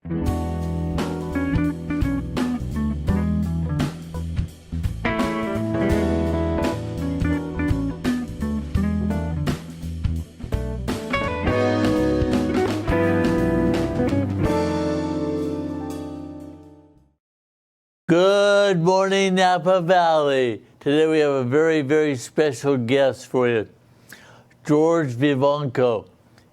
Good morning, Napa Valley. Today we have a very, very special guest for you, George Vivanco,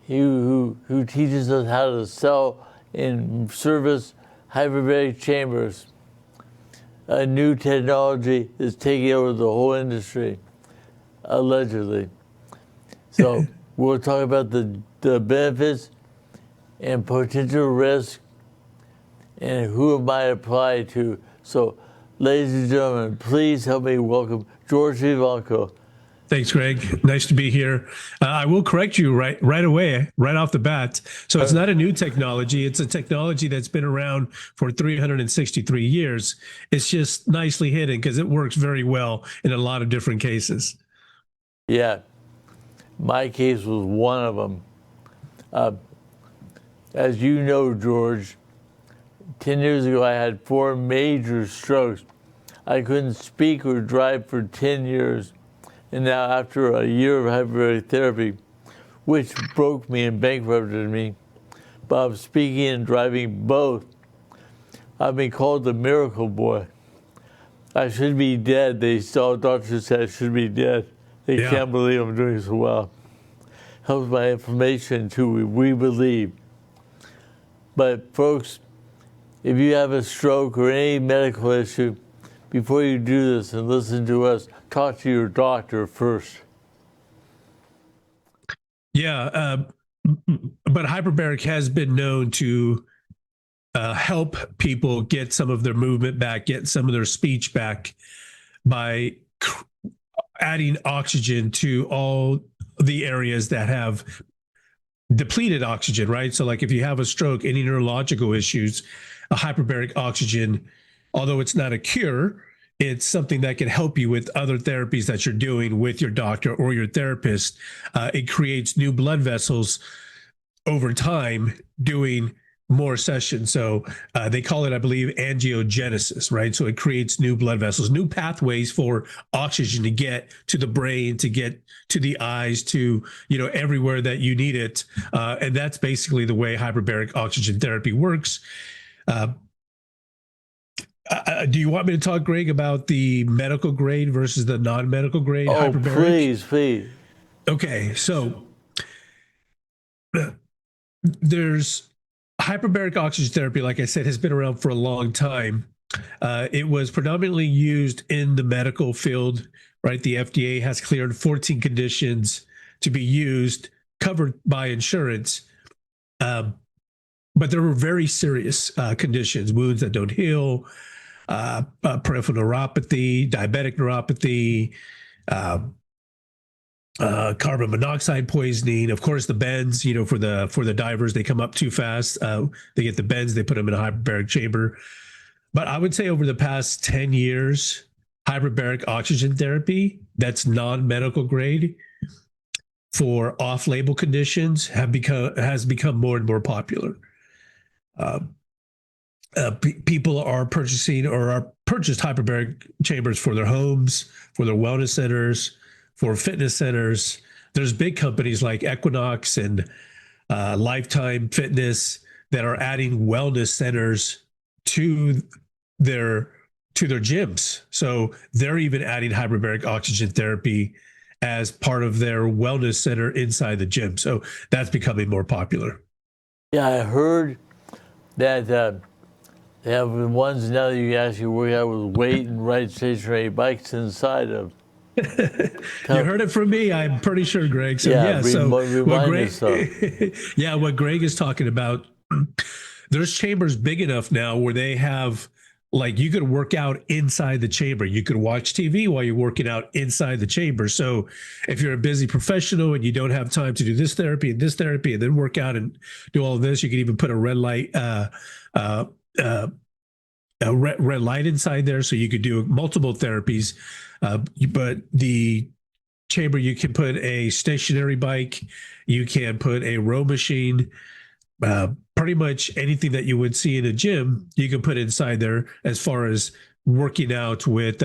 who teaches us how to sell and service hyperbaric chambers. A new technology is taking over the whole industry, allegedly. So we'll talk about the benefits and potential risks and who it might apply to. So, ladies and gentlemen, please help me welcome George Vivanco. Thanks, Greg. Nice to be here. I will correct you right away, right off the bat. So it's not a new technology. It's a technology that's been around for 363 years. It's just nicely hidden because it works very well in a lot of different cases. Yeah, my case was one of them. As you know, George, 10 years ago, I had 4 major strokes. I couldn't speak or drive for 10 years. And now, after a year of hyperbaric therapy, which broke me and bankrupted me, but I'm speaking and driving both, I've been called the miracle boy. I should be dead. Doctors said I should be dead. They can't believe I'm doing so well. Helps my inflammation too, we believe. But folks, if you have a stroke or any medical issue, before you do this and listen to us, talk to your doctor first. Yeah, but hyperbaric has been known to help people get some of their movement back, get some of their speech back by adding oxygen to all the areas that have depleted oxygen, right? So like if you have a stroke, any neurological issues, a hyperbaric oxygen, although it's not a cure, it's something that can help you with other therapies that you're doing with your doctor or your therapist. It creates new blood vessels over time doing more sessions. So they call it, I believe, angiogenesis, right? So it creates new blood vessels, new pathways for oxygen to get to the brain, to get to the eyes, to, everywhere that you need it. And that's basically the way hyperbaric oxygen therapy works. Do you want me to talk, Greg, about the medical grade versus the non-medical grade hyperbaric? Please. Okay, so there's hyperbaric oxygen therapy, like I said, has been around for a long time. It was predominantly used in the medical field, right? The FDA has cleared 14 conditions to be used, covered by insurance. But there were very serious conditions, wounds that don't heal, peripheral neuropathy, diabetic neuropathy, carbon monoxide poisoning. Of course, the bends, for the divers, they come up too fast. They get the bends, they put them in a hyperbaric chamber. But I would say over the past 10 years, hyperbaric oxygen therapy, that's non-medical grade for off-label conditions, has become more and more popular. People are purchased hyperbaric chambers for their homes, for their wellness centers, for fitness centers. There's big companies like Equinox and Lifetime Fitness that are adding wellness centers to their gyms. So they're even adding hyperbaric oxygen therapy as part of their wellness center inside the gym. So that's becoming more popular. Yeah, I heard that they have ones now that you can actually work out with weight and ride stationary bikes inside of. You heard it from me, I'm pretty sure, Greg. So what Greg is talking about, there's chambers big enough now where they have, like, you could work out inside the chamber. You could watch TV while you're working out inside the chamber. So if you're a busy professional and you don't have time to do this therapy and then work out and do all this, you can even put a red light red light inside there, so you could do multiple therapies. But the chamber, you can put a stationary bike, you can put a row machine, pretty much anything that you would see in a gym, you can put inside there as far as working out with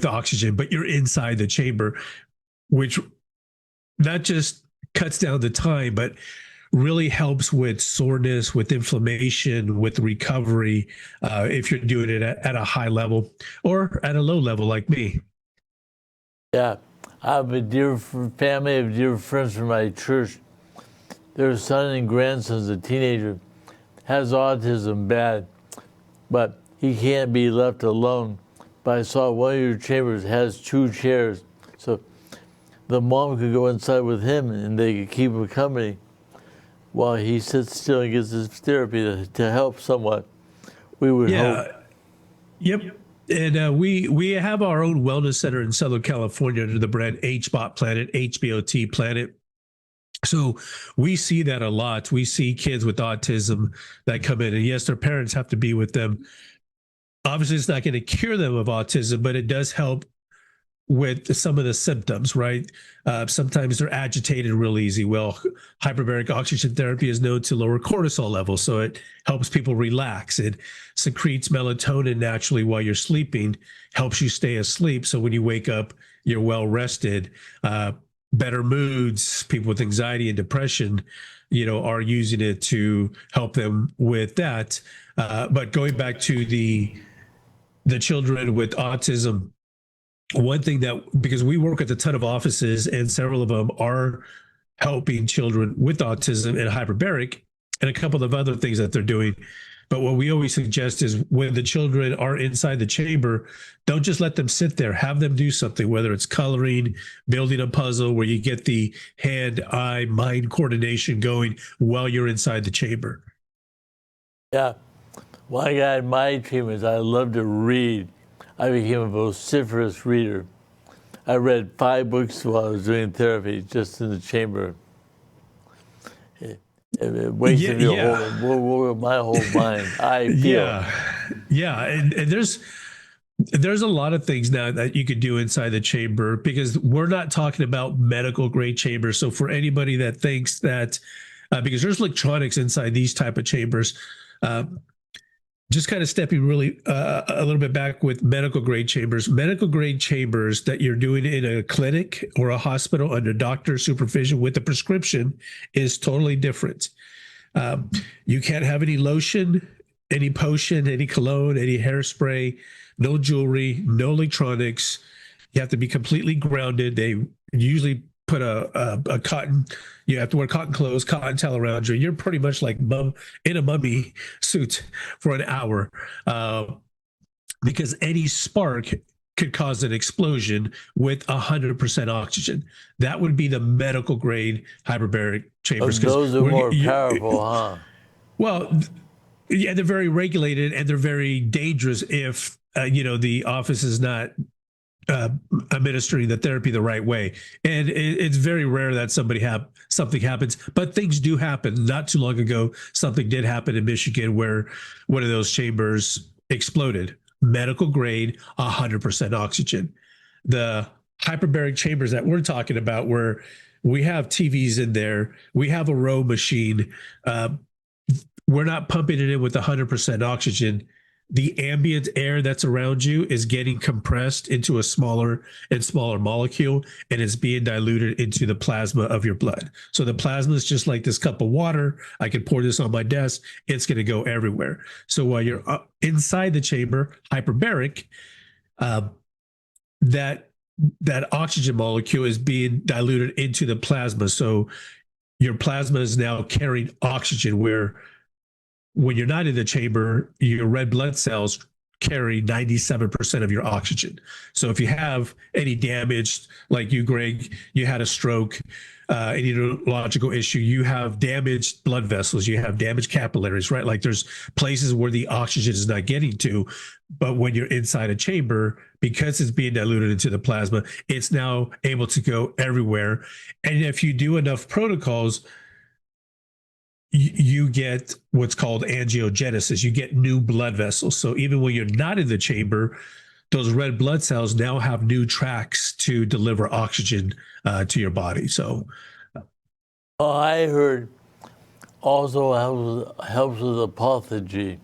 oxygen, but you're inside the chamber, which not just cuts down the time, but really helps with soreness, with inflammation, with recovery, if you're doing it at a high level or at a low level like me. Yeah, I have a dear family of dear friends from my church. Their son and grandson's a teenager, has autism bad, but he can't be left alone. But I saw one of your chambers has 2 chairs, so the mom could go inside with him and they could keep him company while he sits still and gets his therapy to help somewhat. We would hope. Yep. And we have our own wellness center in Southern California under the brand HBOT Planet, HBOT Planet. So we see that a lot. We see kids with autism that come in, and yes, their parents have to be with them. Obviously, it's not going to cure them of autism, but it does help with some of the symptoms, right? Sometimes they're agitated real easy. Well, hyperbaric oxygen therapy is known to lower cortisol levels, so it helps people relax. It secretes melatonin naturally while you're sleeping, helps you stay asleep. So when you wake up, you're well rested. Better moods, people with anxiety and depression, are using it to help them with that. But going back to the children with autism, one thing that, because we work at a ton of offices and several of them are helping children with autism and hyperbaric and a couple of other things that they're doing. But what we always suggest is when the children are inside the chamber, don't just let them sit there. Have them do something, whether it's coloring, building a puzzle where you get the hand-eye mind coordination going while you're inside the chamber. Yeah. One guy in my team is I love to read. I became a vociferous reader. I read 5 books while I was doing therapy, just in the chamber. It wasted my whole mind. I feel. Yeah, and there's a lot of things now that you could do inside the chamber, because we're not talking about medical grade chambers. So for anybody that thinks that, because there's electronics inside these type of chambers, just kind of stepping really a little bit back with medical grade chambers that you're doing in a clinic or a hospital under doctor supervision with a prescription is totally different. You can't have any lotion, any potion, any cologne, any hairspray, no jewelry, no electronics. You have to be completely grounded. They usually put a cotton, you have to wear cotton clothes, cotton towel around you. You're pretty much like in a mummy suit for an hour, because any spark could cause an explosion with 100% oxygen. That would be the medical grade hyperbaric chambers. Those are more powerful, huh? Well, yeah, they're very regulated and they're very dangerous if, the office is not administering the therapy the right way. And it's very rare that something happens, but things do happen. Not too long ago, something did happen in Michigan where one of those chambers exploded. Medical grade, 100% oxygen. The hyperbaric chambers that we're talking about, where we have TVs in there, we have a row machine, we're not pumping it in with 100% oxygen. The ambient air that's around you is getting compressed into a smaller and smaller molecule, and it's being diluted into the plasma of your blood. So the plasma is just like this cup of water. I can pour this on my desk. It's going to go everywhere. So while you're inside the chamber, hyperbaric, that oxygen molecule is being diluted into the plasma. So your plasma is now carrying oxygen, where when you're not in the chamber, your red blood cells carry 97% of your oxygen. So if you have any damage, like you, Greg, you had a stroke, any neurological issue, you have damaged blood vessels, you have damaged capillaries, right? Like there's places where the oxygen is not getting to, but when you're inside a chamber, because it's being diluted into the plasma, it's now able to go everywhere. And if you do enough protocols, you get what's called angiogenesis. You get new blood vessels. So even when you're not in the chamber, those red blood cells now have new tracks to deliver oxygen to your body. So, I heard also helps with apophagy.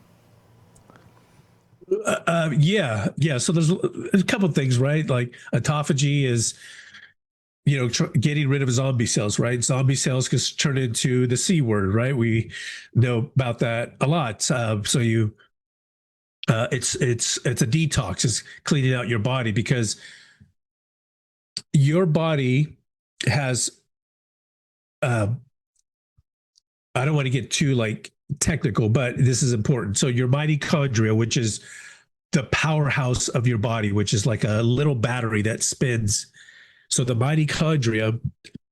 Yeah. So there's a couple of things, right? Like autophagy is, getting rid of zombie cells, right? Zombie cells can turn into the C word, right? We know about that a lot. It's a detox. It's cleaning out your body because your body has. I don't want to get too technical, but this is important. So your mitochondria, which is the powerhouse of your body, which is like a little battery that spins. So the mitochondria,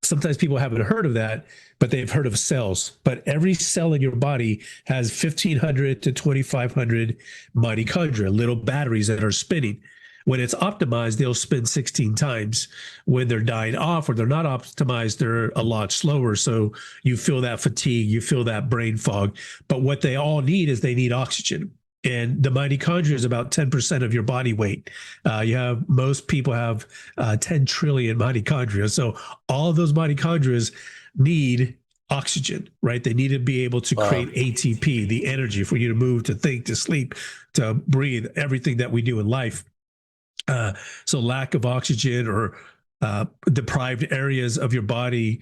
sometimes people haven't heard of that, but they've heard of cells. But every cell in your body has 1,500 to 2,500 mitochondria, little batteries that are spinning. When it's optimized, they'll spin 16 times. When they're dying off or they're not optimized, they're a lot slower. So you feel that fatigue, you feel that brain fog. But what they all need is they need oxygen. And the mitochondria is about 10% of your body weight. Most people have 10 trillion mitochondria. So all of those mitochondria need oxygen, right? They need to be able to create ATP, the energy for you to move, to think, to sleep, to breathe, everything that we do in life. So lack of oxygen or deprived areas of your body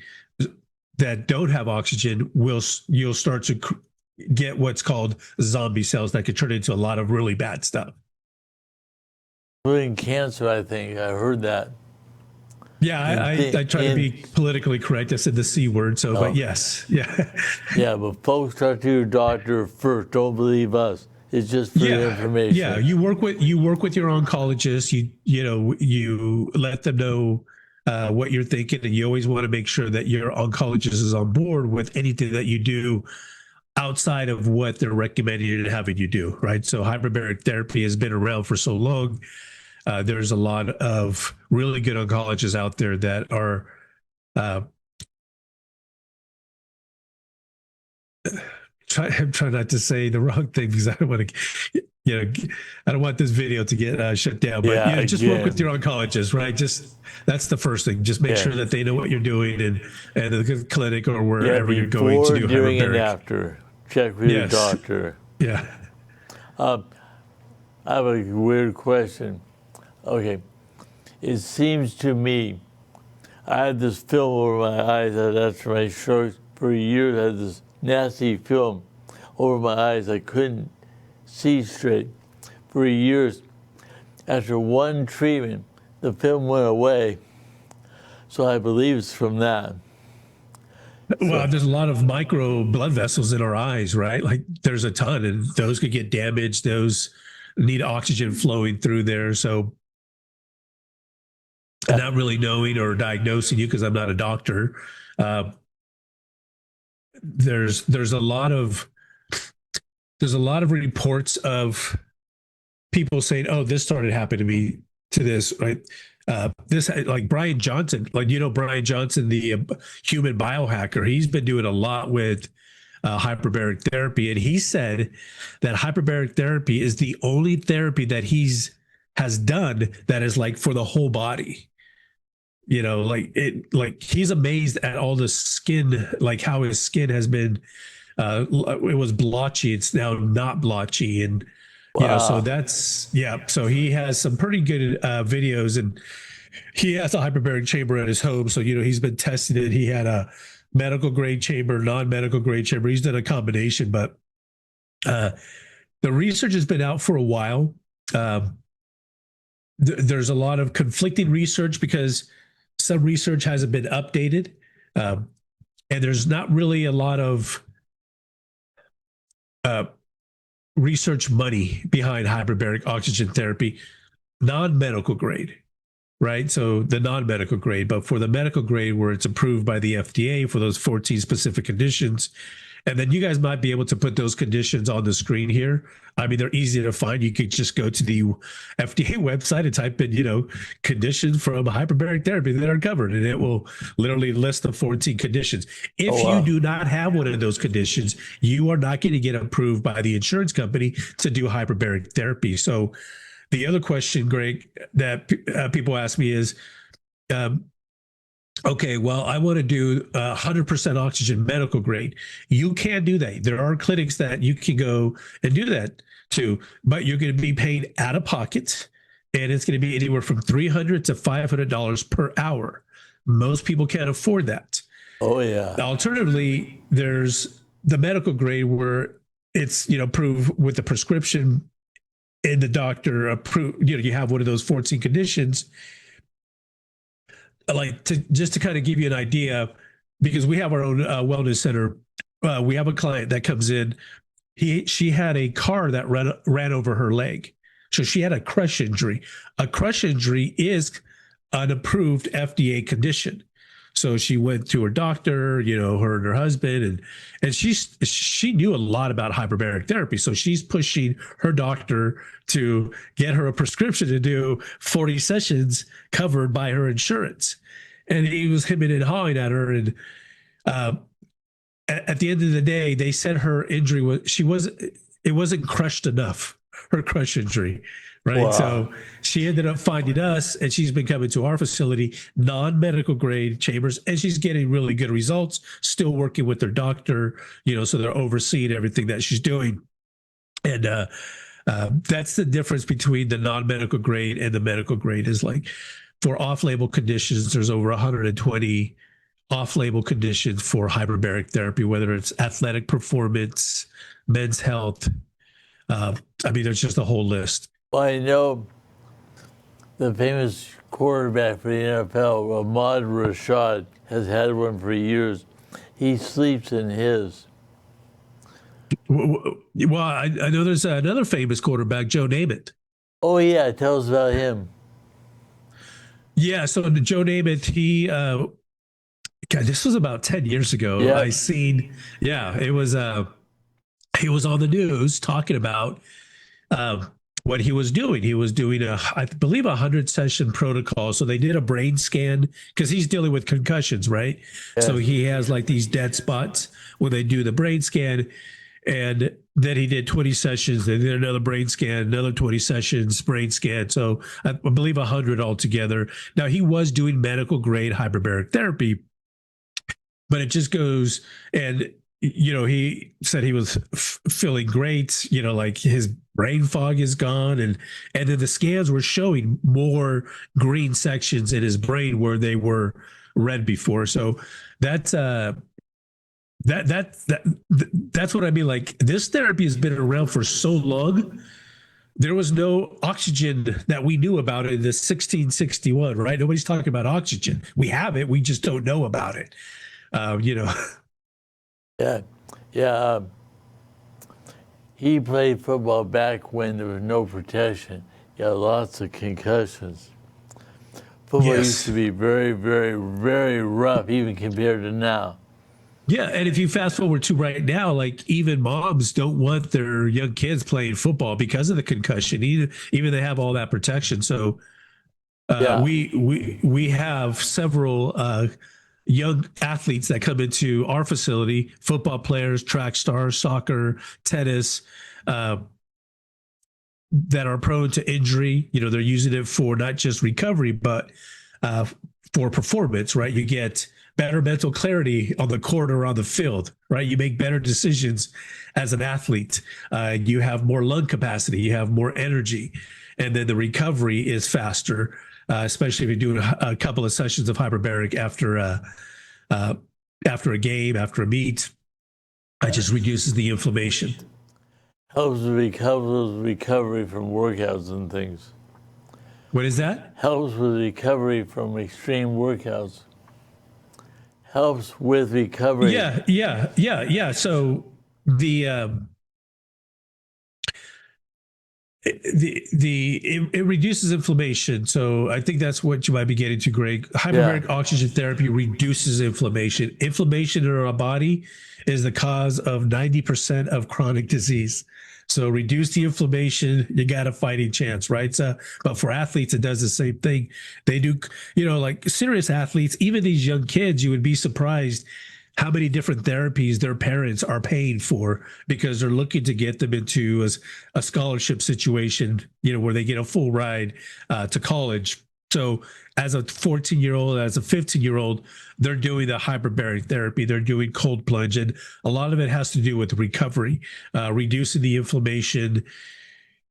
that don't have oxygen, you'll start to get what's called zombie cells that could turn into a lot of really bad stuff. Including cancer, I think. I heard that. Yeah, I try to be politically correct. I said the C word, but yes. Yeah. Yeah, but folks, talk to your doctor first. Don't believe us. It's just for information. Yeah, you work with your oncologist. You let them know what you're thinking, and you always want to make sure that your oncologist is on board with anything that you do outside of what they're recommending and having you do, right? So hyperbaric therapy has been around for so long. There's a lot of really good oncologists out there that are try not to say the wrong thing because I don't want to, I don't want this video to get shut down. But just work with your oncologist, right? That's the first thing. Just make sure that they know what you're doing and the clinic or wherever you're going to do during, hyperbaric. and after. Check with your doctor. Yeah. I have a weird question. Okay. It seems to me, I had this film over my eyes after my stroke for years. I had this nasty film over my eyes. I couldn't see straight for years. After one treatment, the film went away. So I believe it's from that. Well, there's a lot of micro blood vessels in our eyes, right? Like there's a ton, and those could get damaged. Those need oxygen flowing through there. So not really knowing or diagnosing you because I'm not a doctor. There's a lot of reports of people saying, "Oh, this started happening to me to this," right? This like Brian Johnson, Brian Johnson, the human biohacker. He's been doing a lot with hyperbaric therapy, and he said that hyperbaric therapy is the only therapy that has done that is like for the whole body. He's amazed at all the skin, like how his skin has been. It was blotchy; it's now not blotchy, and so that's So he has some pretty good videos, and he has a hyperbaric chamber at his home. So he's been testing it. He had a medical grade chamber, non-medical grade chamber. He's done a combination, but the research has been out for a while. There's a lot of conflicting research because some research hasn't been updated, and there's not really a lot of research money behind hyperbaric oxygen therapy, non-medical grade, right? So the non-medical grade, but for the medical grade where it's approved by the FDA for those 14 specific conditions. And then you guys might be able to put those conditions on the screen here. I mean, they're easy to find. You could just go to the FDA website and type in, conditions from hyperbaric therapy that are covered, and it will literally list the 14 conditions. If you do not have one of those conditions, you are not going to get approved by the insurance company to do hyperbaric therapy. So the other question, Greg, that people ask me is, okay, well, I want to do 100% oxygen medical grade. You can do that. There are clinics that you can go and do that to, but you're going to be paid out of pocket, and it's going to be anywhere from $300 to $500 per hour. Most people can't afford that. Oh yeah. Alternatively, there's the medical grade where it's approved with the prescription and the doctor approved. You have one of those 14 conditions, like just to kind of give you an idea, because we have our own wellness center. We have a client that comes in. She had a car that ran over her leg, so she had a crush injury. A crush injury is an approved FDA condition. So she went to her doctor, her and her husband, and she knew a lot about hyperbaric therapy. So she's pushing her doctor to get her a prescription to do 40 sessions covered by her insurance. And he was hemming and hawing at her. And at the end of the day, they said her injury it wasn't crushed enough, her crush injury. Right. Wow. So she ended up finding us, and she's been coming to our facility, non-medical grade chambers, and she's getting really good results, still working with their doctor, so they're overseeing everything that she's doing. And that's the difference between the non-medical grade and the medical grade. Is like for off-label conditions, there's over 120 off-label conditions for hyperbaric therapy, whether it's athletic performance, men's health. There's just a whole list. Well, I know the famous quarterback for the NFL, Ahmad Rashad, has had one for years. He sleeps in his. Well, I know there's another famous quarterback, Joe Namath. Oh yeah, tell us about him. Yeah, so Joe Namath, this was about 10 years ago. Yeah. It was he was on the news talking about what he was doing. He was doing I believe, 100-session protocol. So they did a brain scan because he's dealing with concussions, right? Yes. So he has like these dead spots when they do the brain scan. And then he did 20 sessions. They did another brain scan, another 20 sessions, brain scan. So I believe 100 altogether. Now, he was doing medical grade hyperbaric therapy, but it just goes, and he said he was feeling great, like his brain fog is gone. And then the scans were showing more green sections in his brain where they were red before. So that's that's what I mean. Like, this therapy has been around for so long. There was no oxygen that we knew about in the 1661, right? Nobody's talking about oxygen. We have it. We just don't know about it. Yeah. He played football back when there was no protection. He had lots of concussions. Football used to be very, very, very rough, even compared to now. Yeah, and if you fast forward to right now, like, even moms don't want their young kids playing football because of the concussion, even they have all that protection. So we have several young athletes that come into our facility, football players, track stars, soccer, tennis, that are prone to injury. They're using it for not just recovery, but for performance, right? You get better mental clarity on the court or on the field, right? You make better decisions as an athlete. You have more lung capacity, you have more energy, and then the recovery is faster, especially if you're doing a couple of sessions of hyperbaric after a game, after a meet. It just reduces the inflammation. Helps with recovery from workouts and things. What is that? Helps with recovery from extreme workouts. Helps with recovery. Yeah. So it reduces inflammation. So I think that's what you might be getting to, Greg. Hyperbaric oxygen therapy reduces inflammation. Inflammation in our body is the cause of 90% of chronic disease. So reduce the inflammation, you got a fighting chance, right? But for athletes, it does the same thing. They do, like serious athletes, even these young kids, you would be surprised how many different therapies their parents are paying for because they're looking to get them into a scholarship situation, where they get a full ride to college. So as a 14-year-old, as a 15-year-old, they're doing the hyperbaric therapy. They're doing cold plunge. And a lot of it has to do with recovery, reducing the inflammation,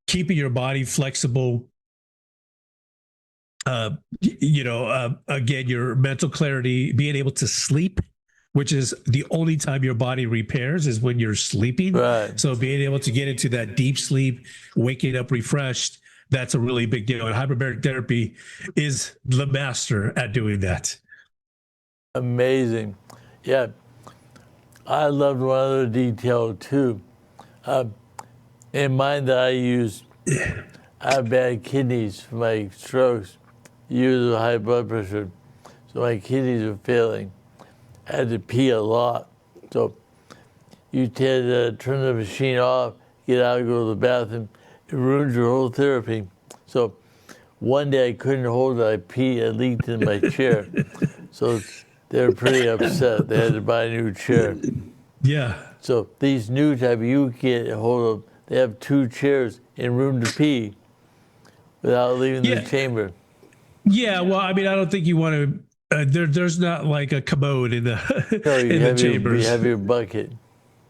keeping your body flexible. Again, your mental clarity, being able to sleep, which is the only time your body repairs is when you're sleeping. Right. So being able to get into that deep sleep, waking up refreshed, that's a really big deal. And hyperbaric therapy is the master at doing that. Amazing. Yeah. I loved one other detail too. In mine that I use, I have bad kidneys from my strokes, years of high blood pressure. So my kidneys are failing. I had to pee a lot. So you tend to turn the machine off, get out, go to the bathroom. It ruins your whole therapy. So one day I couldn't hold it. I peed, it leaked in my chair. So they were pretty upset. They had to buy a new chair. Yeah. So these new type you get a hold of, they have 2 chairs in room to pee without leaving the chamber. Yeah, well, I mean, I don't think you want to. There's not like a commode in the No, in the chambers. You have your bucket.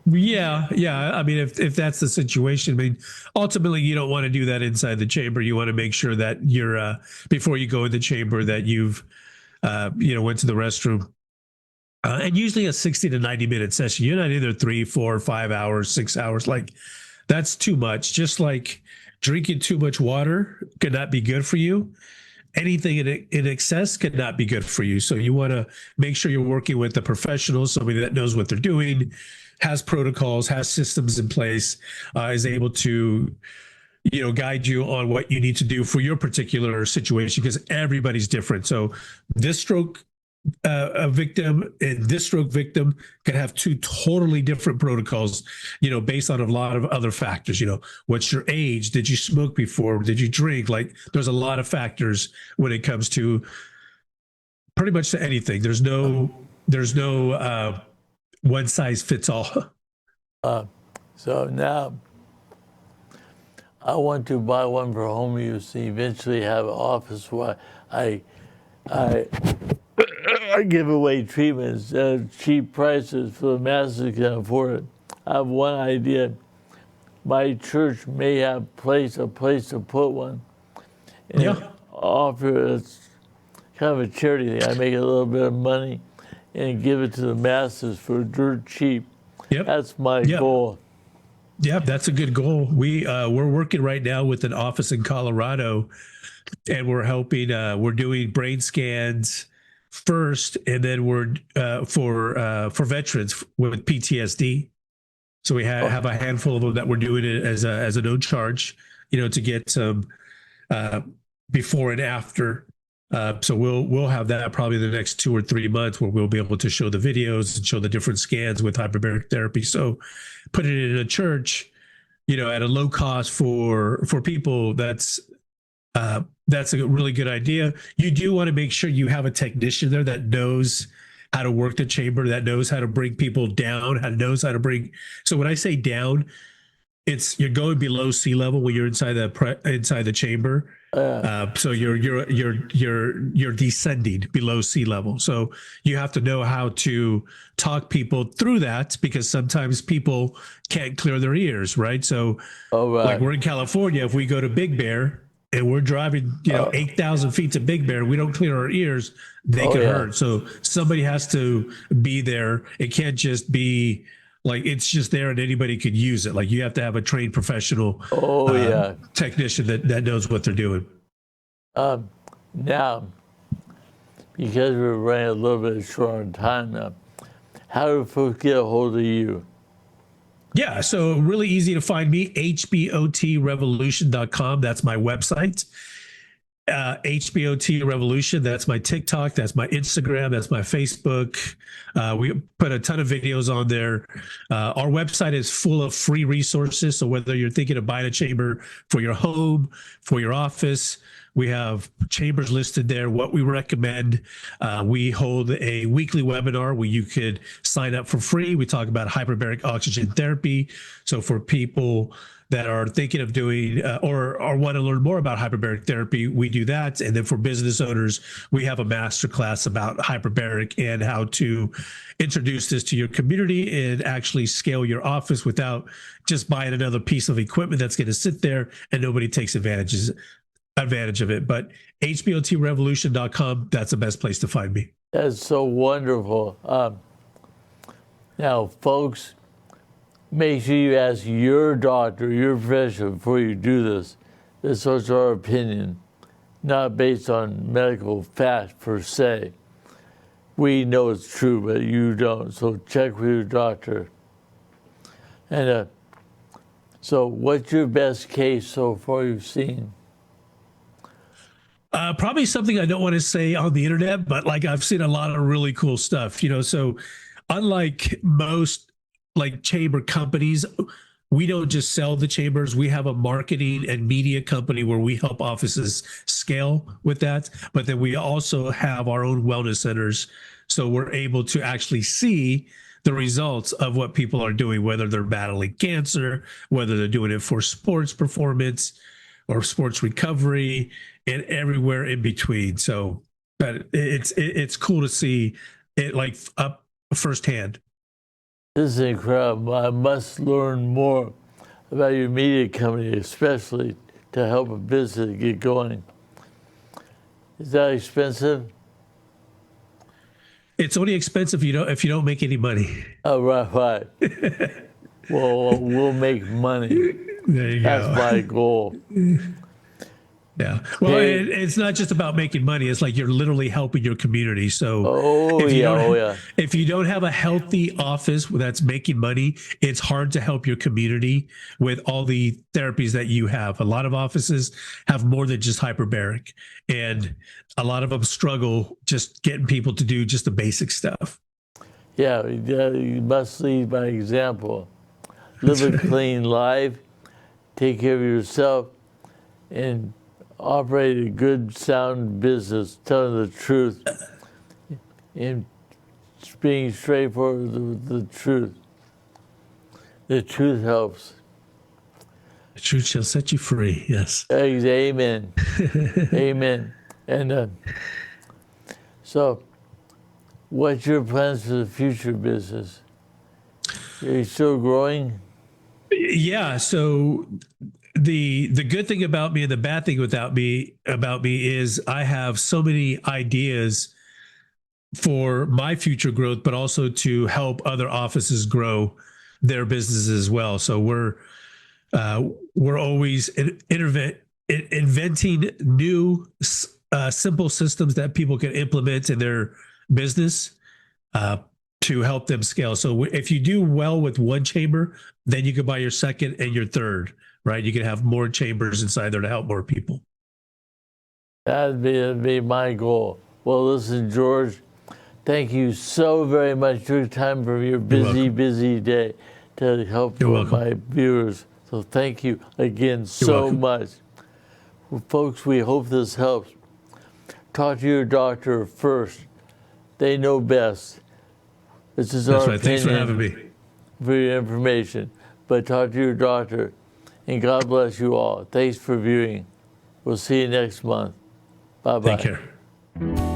Yeah. I mean, if that's the situation, I mean, ultimately, you don't want to do that inside the chamber. You want to make sure that you're before you go in the chamber that you've went to the restroom. And usually a 60 to 90-minute session. You're not in there 3, 4, 5 hours, 6 hours. Like that's too much. Just like drinking too much water could not be good for you. Anything in excess could not be good for you. So you want to make sure you're working with a professional, somebody that knows what they're doing, has protocols, has systems in place, is able to, guide you on what you need to do for your particular situation, because everybody's different. So this stroke victim and this stroke victim could have 2 totally different protocols, based on a lot of other factors. What's your age? Did you smoke before? Did you drink? Like there's a lot of factors when it comes to pretty much to anything. There's no one size fits all. So now I want to buy one for home use and eventually have an office where I give away treatments at cheap prices for the masses who can afford it. I have one idea. My church may have a place to put one. And offer it's kind of a charity thing. I make a little bit of money and give it to the masses for dirt cheap. Yep. That's my goal. Yeah, that's a good goal. We're working right now with an office in Colorado, and we're helping. We're doing brain scans first, and then we're for veterans with PTSD. So we have a handful of them that we're doing it as a no charge, to get some before and after. So we'll have that probably the next 2 or 3 months, where we'll be able to show the videos and show the different scans with hyperbaric therapy. So put it in a church, at a low cost for people. That's a really good idea. You do want to make sure you have a technician there that knows how to work the chamber, that knows how to bring people down, knows how to bring. So when I say down, you're going below sea level when you're inside the chamber. So you're descending below sea level. So you have to know how to talk people through that, because sometimes people can't clear their ears, right? So like we're in California, if we go to Big Bear and we're driving, 8,000 feet to Big Bear, we don't clear our ears, they can hurt. So somebody has to be there. It can't just be like it's just there and anybody could use it. Like you have to have a trained professional technician that knows what they're doing. Now, because we're running a little bit short on time now, how do folks get a hold of you? Yeah, so really easy to find me, hbotrevolution.com. That's my website. HBOT Revolution, that's my TikTok, that's my Instagram, that's my Facebook. We put a ton of videos on there. Our website is full of free resources. So whether you're thinking of buying a chamber for your home, for your office, We have chambers listed there, what we recommend. We hold a weekly webinar where you could sign up for free. We talk about hyperbaric oxygen therapy. So for people that are thinking of doing or want to learn more about hyperbaric therapy, we do that. And then for business owners, we have a master class about hyperbaric and how to introduce this to your community and actually scale your office without just buying another piece of equipment that's going to sit there and nobody takes advantage of it. But hbotrevolution.com, that's the best place to find me. That's so wonderful. Now, folks, make sure you ask your doctor, your physician, before you do this. This is our opinion, not based on medical fact per se. We know it's true, but you don't. So check with your doctor. And so what's your best case so far you've seen? Probably something I don't want to say on the internet, but like I've seen a lot of really cool stuff, so unlike most like chamber companies, we don't just sell the chambers. We have a marketing and media company where we help offices scale with that. But then we also have our own wellness centers. So we're able to actually see the results of what people are doing, whether they're battling cancer, whether they're doing it for sports performance or sports recovery, and everywhere in between. So, but it's cool to see it like up firsthand. This is incredible. I must learn more about your media company, especially to help a business get going. Is that expensive? It's only expensive if you don't make any money. Oh, right. Well, we'll make money. There you That's go. my goal. Yeah. Well, it's not just about making money. It's like you're literally helping your community. So if you don't have a healthy office that's making money, it's hard to help your community with all the therapies that you have. A lot of offices have more than just hyperbaric, and a lot of them struggle just getting people to do just the basic stuff. Yeah, you must lead by example. Live a clean life, take care of yourself, and operate a good, sound business, telling the truth and being straightforward with the truth. The truth helps. The truth shall set you free. Yes. Amen. Amen. And so, what's your plans for the future business? Are you still growing? Yeah. So the good thing about me and the bad thing about me is I have so many ideas for my future growth, but also to help other offices grow their businesses as well. So we're always inventing new simple systems that people can implement in their business to help them scale. So if you do well with one chamber, then you can buy your second and your third. Right, you can have more chambers inside there to help more people. That'd be my goal. Well, listen, George, thank you so very much for your time from your busy day to help my viewers. So thank you again so much. Well, folks, we hope this helps. Talk to your doctor first. They know best. This is our opinion. Thanks for having me. For your information. But talk to your doctor. And God bless you all. Thanks for viewing. We'll see you next month. Bye-bye. Take care.